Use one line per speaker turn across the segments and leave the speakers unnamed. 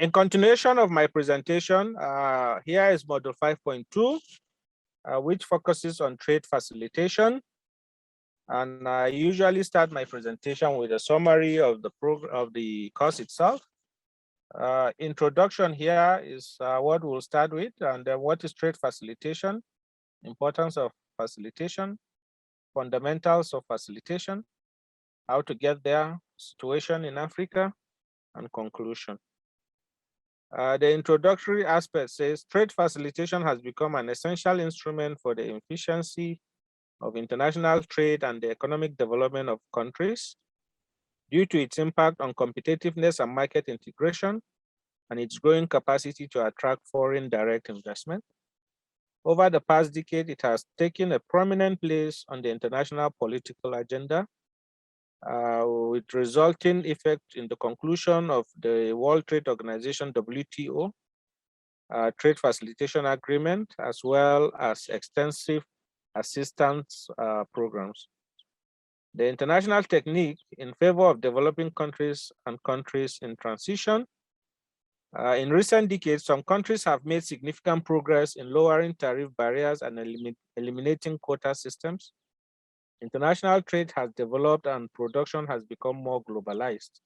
In continuation of my presentation, here is module 5.2, which focuses on trade facilitation. And I usually start my presentation with a summary of the course itself. Introduction here is what we'll start with, and then what is trade facilitation, importance of facilitation, fundamentals of facilitation, how to get there, situation in Africa, and conclusion. The introductory aspect says trade facilitation has become an essential instrument for the efficiency of international trade and the economic development of countries due to its impact on competitiveness and market integration and its growing capacity to attract foreign direct investment. Over the past decade, it has taken a prominent place on the international political agenda, with resulting effect in the conclusion of the World Trade Organization, WTO, trade facilitation agreement, as well as extensive assistance programs. The international technique in favor of developing countries and countries in transition. In recent decades, some countries have made significant progress in lowering tariff barriers and eliminating quota systems. International trade has developed and production has become more globalized.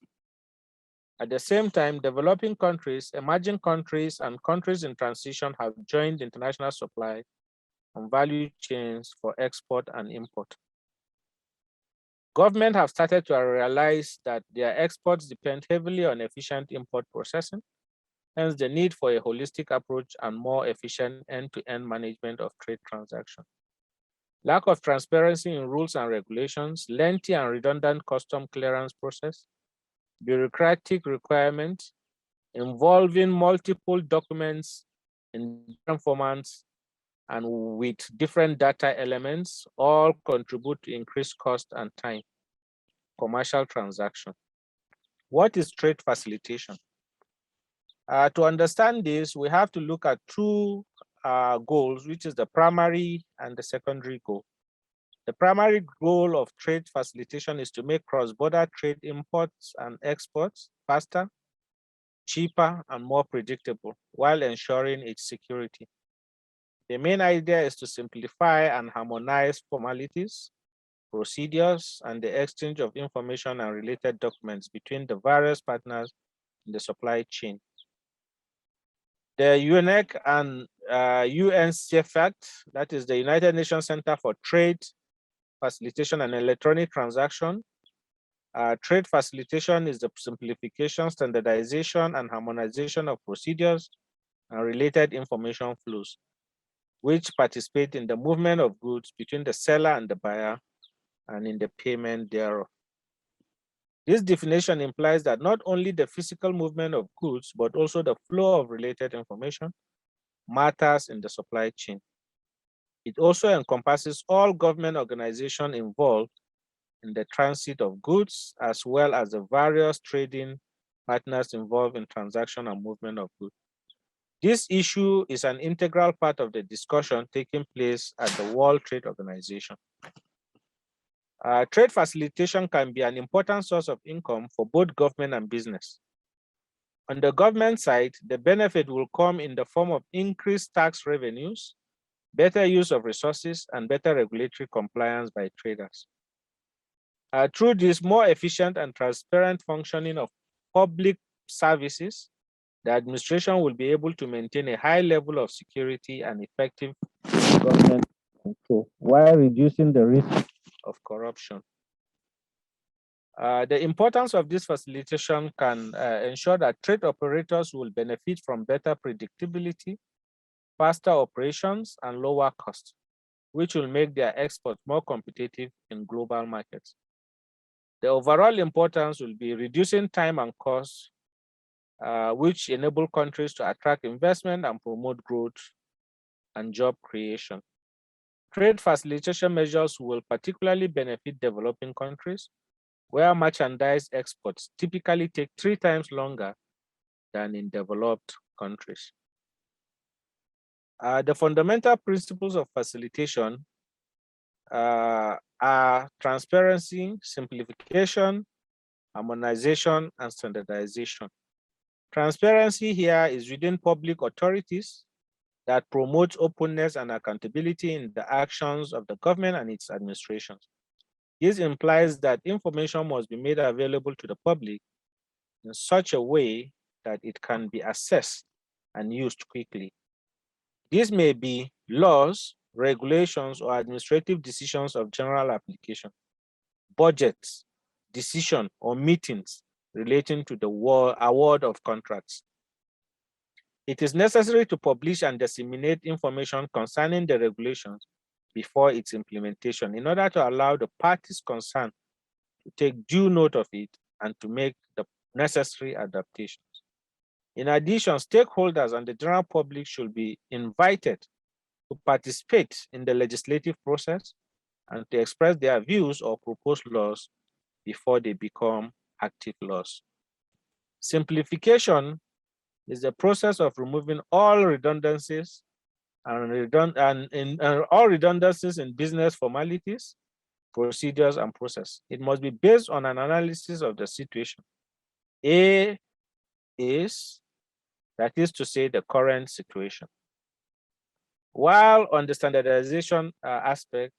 At the same time, developing countries, emerging countries, and countries in transition have joined international supply and value chains for export and import. Governments have started to realize that their exports depend heavily on efficient import processing, hence the need for a holistic approach and more efficient end-to-end management of trade transactions. Lack of transparency in rules and regulations, lengthy and redundant custom clearance process, bureaucratic requirements involving multiple documents in different formats and with different data elements all contribute to increased cost and time. Commercial transaction. What is trade facilitation? To understand this, we have to look at two goals, which is the primary and the secondary goal. The primary goal of trade facilitation is to make cross-border trade imports and exports faster, cheaper, and more predictable, while ensuring its security. The main idea is to simplify and harmonize formalities, procedures, and the exchange of information and related documents between the various partners in the supply chain. The UNEC and UNCFAT, that is the United Nations Center for Trade Facilitation and Electronic Transaction. Trade facilitation is the simplification, standardization, and harmonization of procedures and related information flows, which participate in the movement of goods between the seller and the buyer and in the payment thereof. This definition implies that not only the physical movement of goods, but also the flow of related information matters in the supply chain. It also encompasses all government organizations involved in the transit of goods, as well as the various trading partners involved in transaction and movement of goods. This issue is an integral part of the discussion taking place at the World Trade Organization. Trade facilitation can be an important source of income for both government and business. On the government side, the benefit will come in the form of increased tax revenues, better use of resources, and better regulatory compliance by traders. Through this more efficient and transparent functioning of public services, the administration will be able to maintain a high level of security and effective government control while reducing the risk of corruption. The importance of this facilitation can ensure that trade operators will benefit from better predictability, faster operations, and lower costs, which will make their exports more competitive in global markets. The overall importance will be reducing time and costs, which enable countries to attract investment and promote growth and job creation. Trade facilitation measures will particularly benefit developing countries, where merchandise exports typically take 3 times longer than in developed countries. The fundamental principles of facilitation are transparency, simplification, harmonization, and standardization. Transparency here is within public authorities that promotes openness and accountability in the actions of the government and its administrations. This implies that information must be made available to the public in such a way that it can be assessed and used quickly. These may be laws, regulations, or administrative decisions of general application, budgets, decision, or meetings relating to the award of contracts. It is necessary to publish and disseminate information concerning the regulations before its implementation in order to allow the parties concerned to take due note of it and to make the necessary adaptations. In addition, stakeholders and the general public should be invited to participate in the legislative process and to express their views or propose laws before they become active laws. Simplification is the process of removing all redundancies and all redundancies in business formalities, procedures, and process. It must be based on an analysis of the situation. A is, that is to say, the current situation. While on the standardization aspect,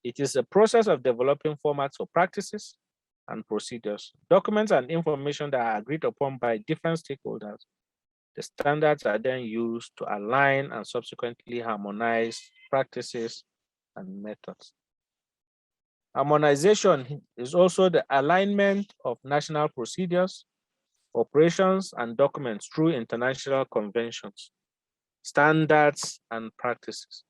it is a process of developing formats for practices and procedures, documents and information that are agreed upon by different stakeholders. The standards are then used to align and subsequently harmonize practices and methods. Harmonization is also the alignment of national procedures, operations, and documents through international conventions, standards, and practices.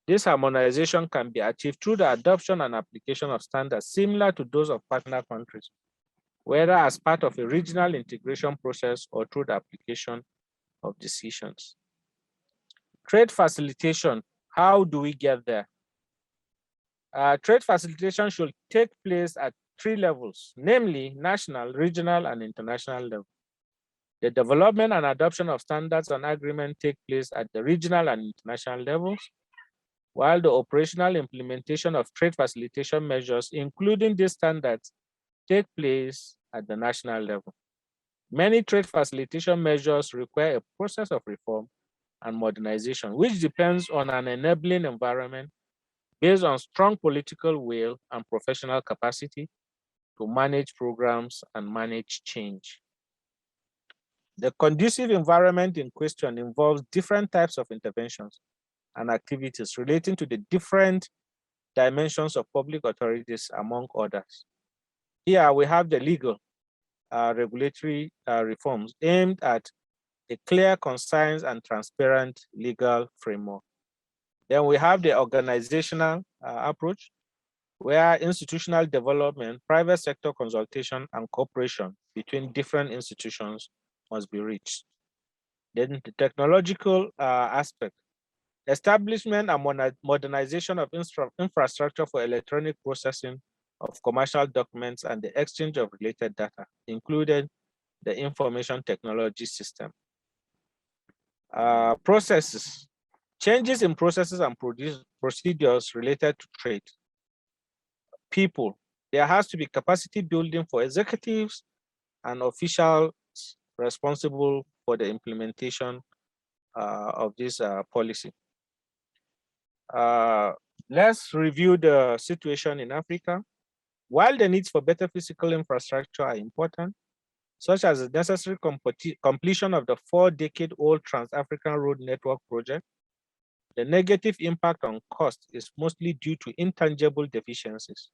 This harmonization can be achieved through the adoption and application of standards similar to those of partner countries, whether as part of a regional integration process or through the application of decisions. Trade facilitation, how do we get there? Trade facilitation should take place at 3 levels, namely national, regional, and international level. The development and adoption of standards and agreements take place at the regional and international levels, while the operational implementation of trade facilitation measures, including these standards, take place at the national level. Many trade facilitation measures require a process of reform and modernization, which depends on an enabling environment based on strong political will and professional capacity to manage programs and manage change. The conducive environment in question involves different types of interventions and activities relating to the different dimensions of public authorities, among others. Here we have the legal regulatory reforms aimed at a clear, concise, and transparent legal framework. Then we have the organizational approach, where institutional development, private sector consultation, and cooperation between different institutions must be reached. Then the technological aspect, establishment and modernization of infrastructure for electronic processing of commercial documents and the exchange of related data, including the information technology system. Processes, changes in processes and procedures related to trade. People, there has to be capacity building for executives and officials responsible for the implementation of this policy. Let's review the situation in Africa. While the needs for better physical infrastructure are important, such as the necessary completion of the 4-decade-old Trans-African Road Network project, the negative impact on cost is mostly due to intangible deficiencies.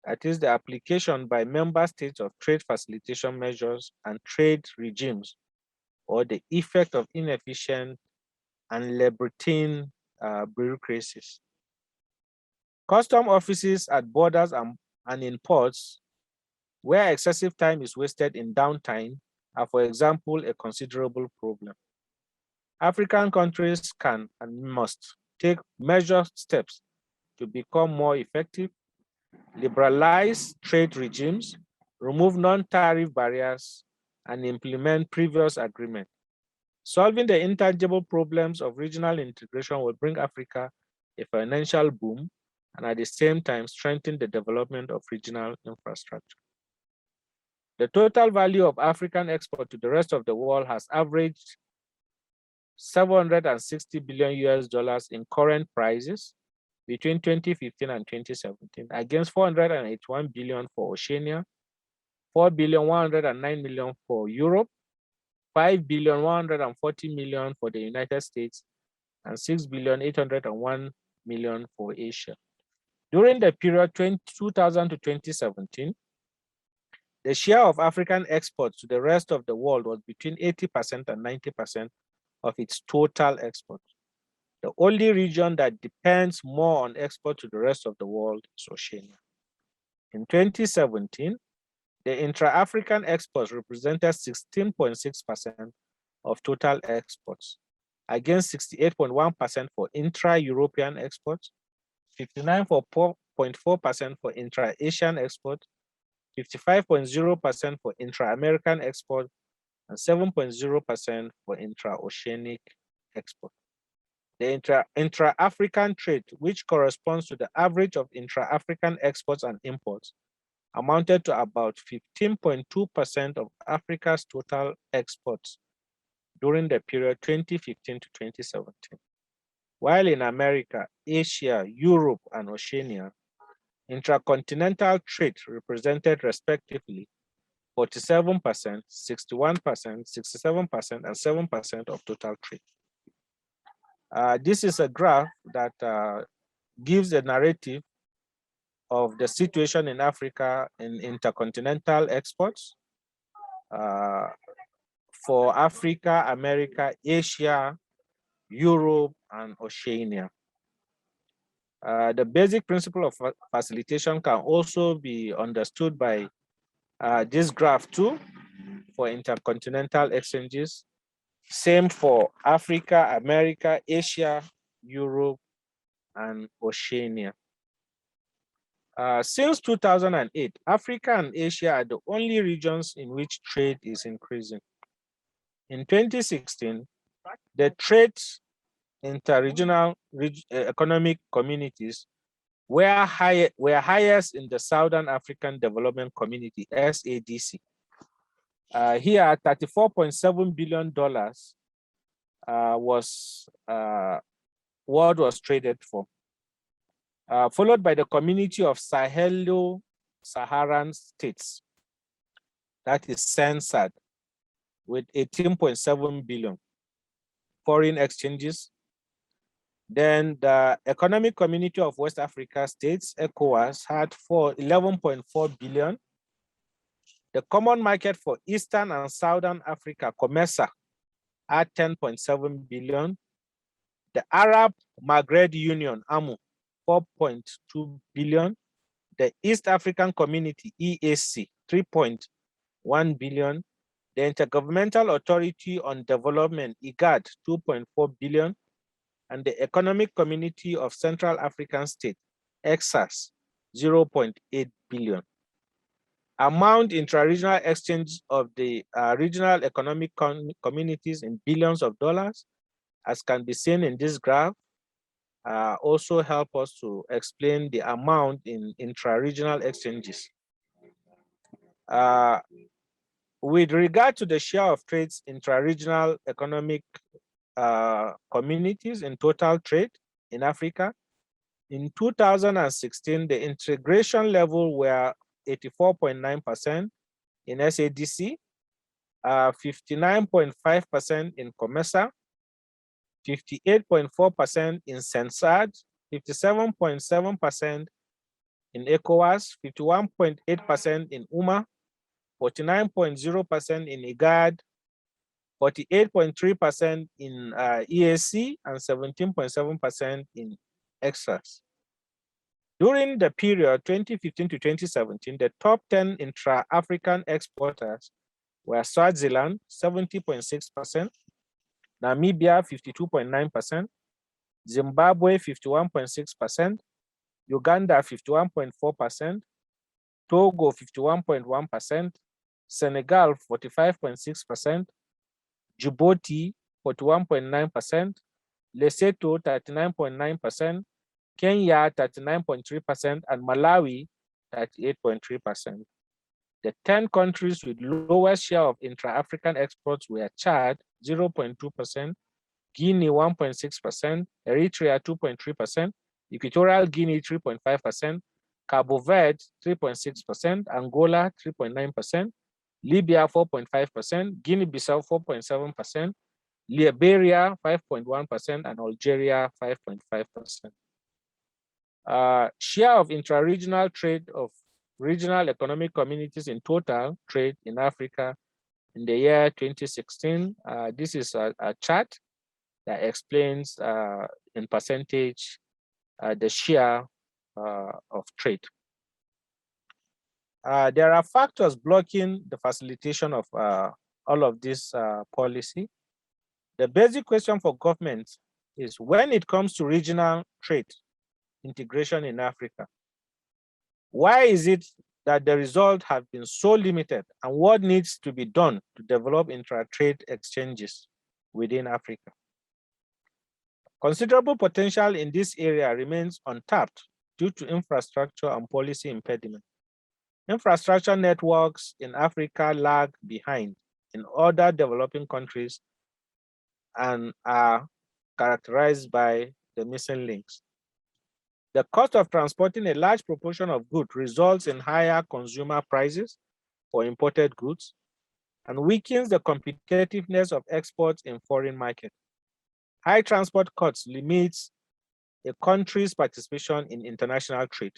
That is the application by member states of trade facilitation measures and trade regimes, or the effect of inefficient and labyrinthine bureaucracies. Custom offices at borders and in ports, where excessive time is wasted in downtime, are, for example, a considerable problem. African countries can and must take measured steps to become more effective, liberalize trade regimes, remove non-tariff barriers, and implement previous agreements. Solving the intangible problems of regional integration will bring Africa a financial boom and at the same time strengthen the development of regional infrastructure. The total value of African export to the rest of the world has averaged 760 billion US dollars in current prices between 2015 and 2017, against 481 billion for Oceania, 4,109 million for Europe, 5,140 million for the United States, and 6,801 million for Asia. During the period 2000 to 2017, the share of African exports to the rest of the world was between 80% and 90% of its total exports. The only region that depends more on export to the rest of the world is Oceania. In 2017, the intra-African exports represented 16.6% of total exports, against 68.1% for intra-European exports, 59.4% for intra-Asian exports, 55.0% for intra-American export, and 7.0% for intra-oceanic export. The intra-African trade, which corresponds to the average of intra-African exports and imports, amounted to about 15.2% of Africa's total exports during the period 2015 to 2017. While in America, Asia, Europe, and Oceania, intracontinental trade represented respectively 47%, 61%, 67%, and 7% of total trade. This is a graph that gives a narrative of the situation in Africa in intercontinental exports for Africa, America, Asia, Europe, and Oceania. The basic principle of facilitation can also be understood by this graph too, for intercontinental exchanges. Same for Africa, America, Asia, Europe, and Oceania. Since 2008, Africa and Asia are the only regions in which trade is increasing. In 2016, the trade interregional economic communities were highest in the Southern African Development Community, SADC. Here, $34.7 billion was what was traded for, followed by the Community of Sahelo-Saharan States, that is SANSAD, with 18.7 billion foreign exchanges. Then the Economic Community of West Africa States, ECOWAS, had 11.4 billion. The Common Market for Eastern and Southern Africa, COMESA, at 10.7 billion. The Arab Maghreb Union, AMU, 4.2 billion. The East African Community, EAC, 3.1 billion. The Intergovernmental Authority on Development, IGAD, 2.4 billion. And the Economic Community of Central African States, ECSAS, 0.8 billion. Amount intra-regional exchange of the regional economic communities in billions of dollars, as can be seen in this graph, also help us to explain the amount in intra-regional exchanges. With regard to the share of trades intra-regional economic communities in total trade in Africa, in 2016, the integration level were 84.9% in SADC, 59.5% in COMESA, 58.4% in SANSAD, 57.7% in ECOWAS, 51.8% in UMA, 49.0% in IGAD, 48.3% in EAC, and 17.7% in ECSAS. During the period 2015 to 2017, the top 10 intra-African exporters were Swaziland, 70.6%, Namibia, 52.9%, Zimbabwe, 51.6%, Uganda, 51.4%, Togo, 51.1%, Senegal, 45.6%, Djibouti, 41.9%, Lesotho, 39.9%, Kenya, 39.3%, and Malawi, 38.3%. The 10 countries with lowest share of intra-African exports were Chad, 0.2%, Guinea, 1.6%, Eritrea, 2.3%, Equatorial Guinea, 3.5%, Cabo Verde, 3.6%, Angola, 3.9%, Libya, 4.5%, Guinea-Bissau, 4.7%, Liberia, 5.1%, and Algeria, 5.5%. Share of intra-regional trade of regional economic communities in total trade in Africa in the year 2016. This is a chart that explains in percentage the share of trade. There are factors blocking the facilitation of all of this policy. The basic question for government is, when it comes to regional trade integration in Africa, why is it that the results have been so limited, and what needs to be done to develop intra-trade exchanges within Africa? Considerable potential in this area remains untapped due to infrastructure and policy impediment. Infrastructure networks in Africa lag behind in other developing countries and are characterized by the missing links. The cost of transporting a large proportion of goods results in higher consumer prices for imported goods and weakens the competitiveness of exports in foreign markets. High transport costs limits a country's participation in international trade.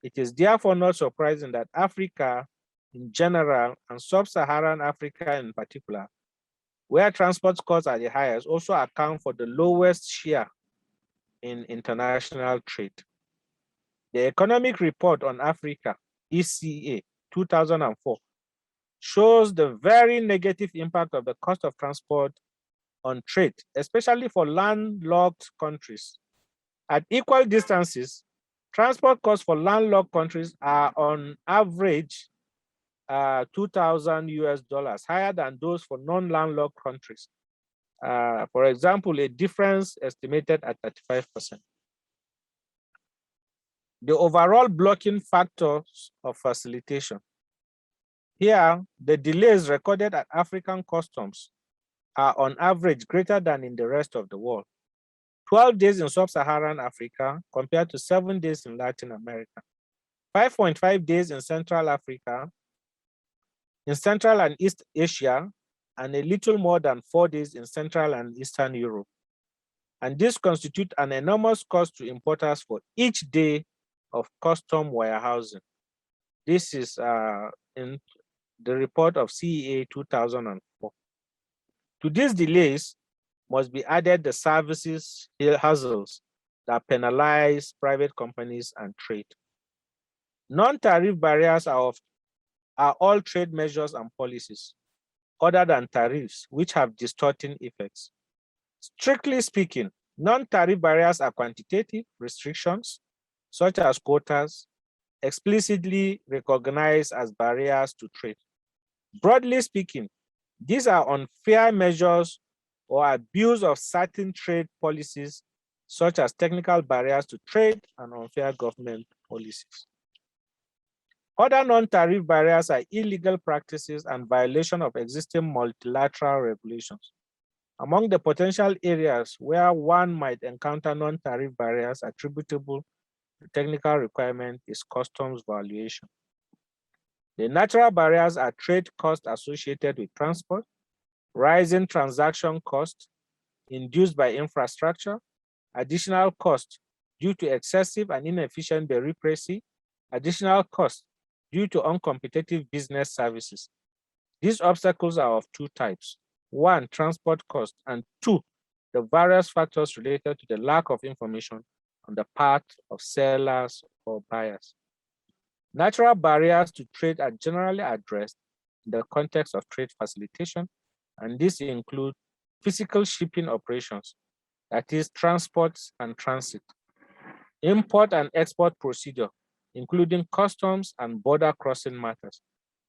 It is therefore not surprising that Africa in general and sub-Saharan Africa in particular, where transport costs are the highest, also account for the lowest share in international trade. The Economic Report on Africa, ECA 2004, shows the very negative impact of the cost of transport on trade, especially for landlocked countries. At equal distances, transport costs for landlocked countries are on average $2,000 higher than those for non-landlocked countries. For example, a difference estimated at 35%. The overall blocking factors of facilitation. Here, the delays recorded at African customs are on average greater than in the rest of the world. 12 days in sub-Saharan Africa compared to 7 days in Latin America. 5.5 days in Central Africa, in Central and East Asia, and a little more than 4 days in Central and Eastern Europe. And this constitutes an enormous cost to importers for each day of custom warehousing. This is in the report of CEA 2004. To these delays must be added the services hassles that penalize private companies and trade. Non-tariff barriers are all trade measures and policies other than tariffs, which have distorting effects. Strictly speaking, non-tariff barriers are quantitative restrictions, such as quotas, explicitly recognized as barriers to trade. Broadly speaking, these are unfair measures or abuse of certain trade policies, such as technical barriers to trade and unfair government policies. Other non-tariff barriers are illegal practices and violation of existing multilateral regulations. Among the potential areas where one might encounter non-tariff barriers attributable to technical requirement is customs valuation. The natural barriers are trade costs associated with transport, rising transaction costs induced by infrastructure, additional costs due to excessive and inefficient bureaucracy, additional costs due to uncompetitive business services. These obstacles are of two types. One, transport costs, and two, the various factors related to the lack of information on the part of sellers or buyers. Natural barriers to trade are generally addressed in the context of trade facilitation, and these include physical shipping operations, that is, transports and transit, import and export procedure, including customs and border crossing matters,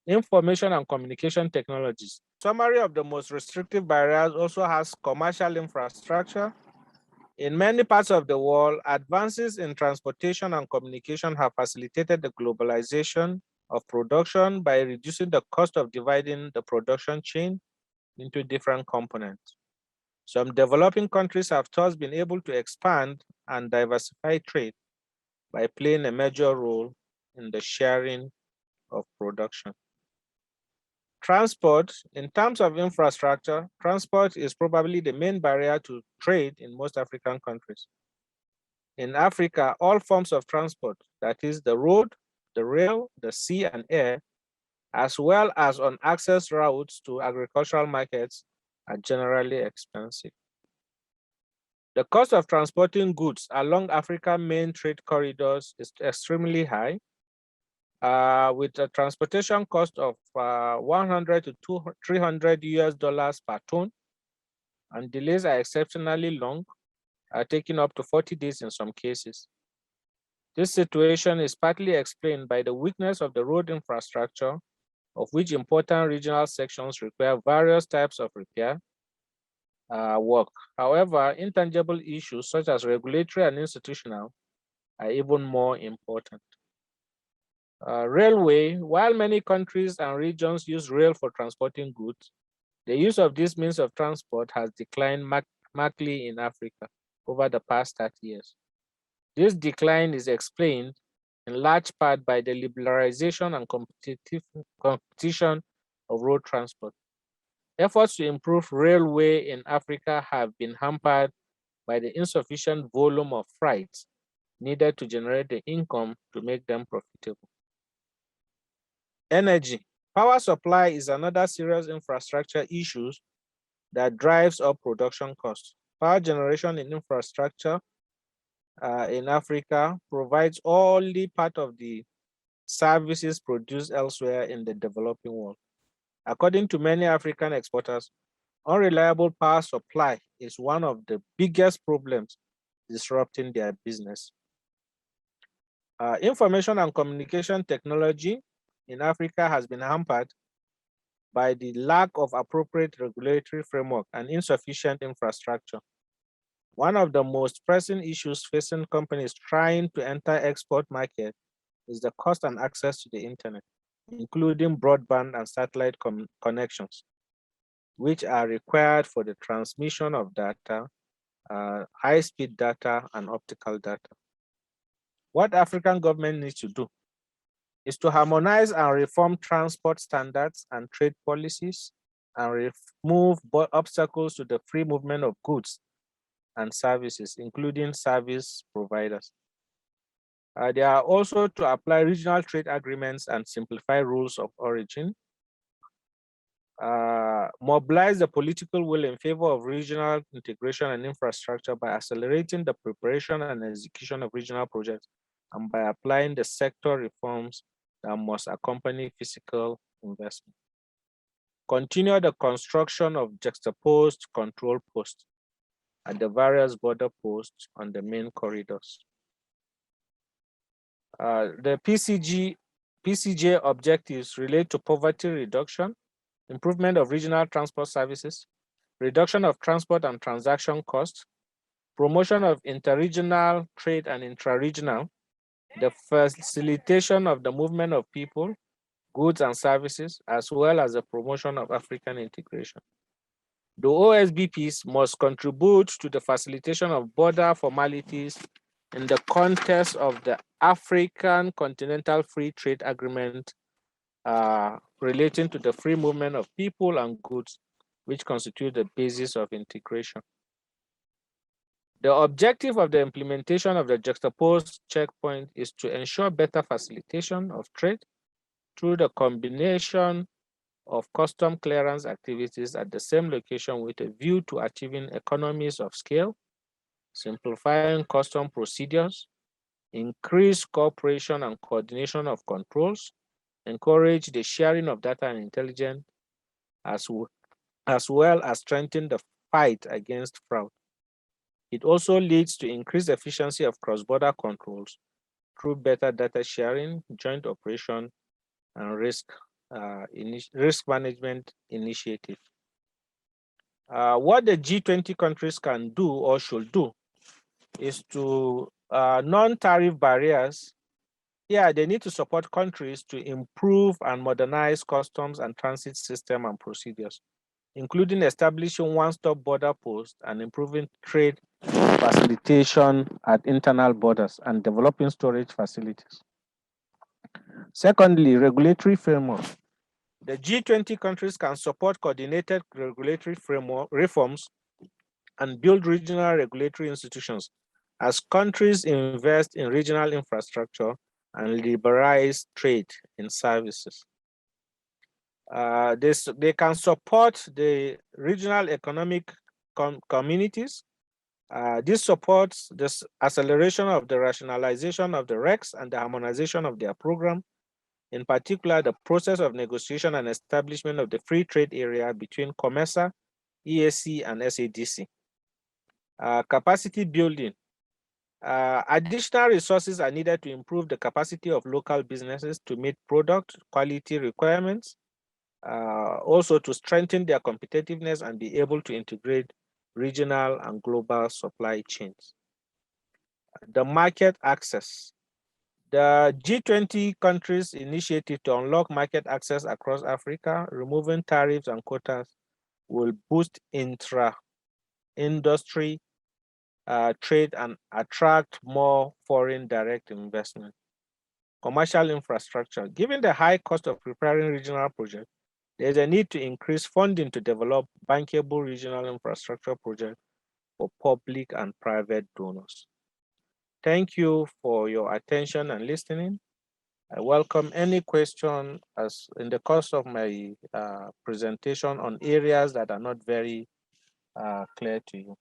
information and communication technologies. Summary of the most restrictive barriers also has commercial infrastructure. In many parts of the world, advances in transportation and communication have facilitated the globalization of production by reducing the cost of dividing the production chain into different components. Some developing countries have thus been able to expand and diversify trade by playing a major role in the sharing of production. Transport, in terms of infrastructure, transport is probably the main barrier to trade in most African countries. In Africa, all forms of transport, that is the road, the rail, the sea and air, as well as on access routes to agricultural markets, are generally expensive. The cost of transporting goods along Africa's main trade corridors is extremely high, with a transportation cost of 100 to 300 US dollars per ton, and delays are exceptionally long, taking up to 40 days in some cases. This situation is partly explained by the weakness of the road infrastructure, of which important regional sections require various types of repair work. However, intangible issues such as regulatory and institutional are even more important. Railway, while many countries and regions use rail for transporting goods, the use of this means of transport has declined markedly in Africa over the past 30 years. This decline is explained in large part by the liberalization and competition of road transport. Efforts to improve railway in Africa have been hampered by the insufficient volume of freight needed to generate the income to make them profitable. Energy. Power supply is another serious infrastructure issue that drives up production costs. Power generation in infrastructure in Africa provides only part of the services produced elsewhere in the developing world. According to many African exporters, unreliable power supply is one of the biggest problems disrupting their business. Information and communication technology in Africa has been hampered by the lack of appropriate regulatory framework and insufficient infrastructure. One of the most pressing issues facing companies trying to enter export market is the cost and access to the internet, including broadband and satellite connections, which are required for the transmission of data, high-speed data, and optical data. What African government needs to do is to harmonize and reform transport standards and trade policies and remove obstacles to the free movement of goods and services, including service providers. They are also to apply regional trade agreements and simplify rules of origin, mobilize the political will in favor of regional integration and infrastructure by accelerating the preparation and execution of regional projects, and by applying the sector reforms that must accompany physical investment. Continue the construction of juxtaposed control posts at the various border posts on the main corridors. The PCJ objectives relate to poverty reduction, improvement of regional transport services, reduction of transport and transaction costs, promotion of interregional trade and intra-regional, the facilitation of the movement of people, goods and services, as well as the promotion of African integration. The OSBPs must contribute to the facilitation of border formalities in the context of the African Continental Free Trade Agreement relating to the free movement of people and goods, which constitute the basis of integration. The objective of the implementation of the juxtaposed checkpoint is to ensure better facilitation of trade through the combination of custom clearance activities at the same location with a view to achieving economies of scale, simplifying custom procedures, increase cooperation and coordination of controls, encourage the sharing of data and intelligence, as well as strengthen the fight against fraud. It also leads to increased efficiency of cross-border controls through better data sharing, joint operation, and risk management initiative. What the G20 countries can do or should do is to non-tariff barriers Yeah, they need to support countries to improve and modernize customs and transit system and procedures, including establishing one-stop border posts and improving trade facilitation at internal borders and developing storage facilities. Secondly, regulatory framework. The G20 countries can support coordinated regulatory framework reforms and build regional regulatory institutions as countries invest in regional infrastructure and liberalize trade in services. They can support the regional economic communities. This supports the acceleration of the rationalization of the RECs and the harmonization of their program, in particular, the process of negotiation and establishment of the free trade area between COMESA, EAC, and SADC. Capacity building. Additional resources are needed to improve the capacity of local businesses to meet product quality requirements, also to strengthen their competitiveness and be able to integrate regional and global supply chains. The market access. The G20 countries initiative to unlock market access across Africa, removing tariffs and quotas, will boost intra-industry trade and attract more foreign direct investment. Commercial infrastructure. Given the high cost of preparing regional projects, there is a need to increase funding to develop bankable regional infrastructure projects for public and private donors. Thank you for your attention and listening. I welcome any question as in the course of my presentation on areas that are not very clear to you.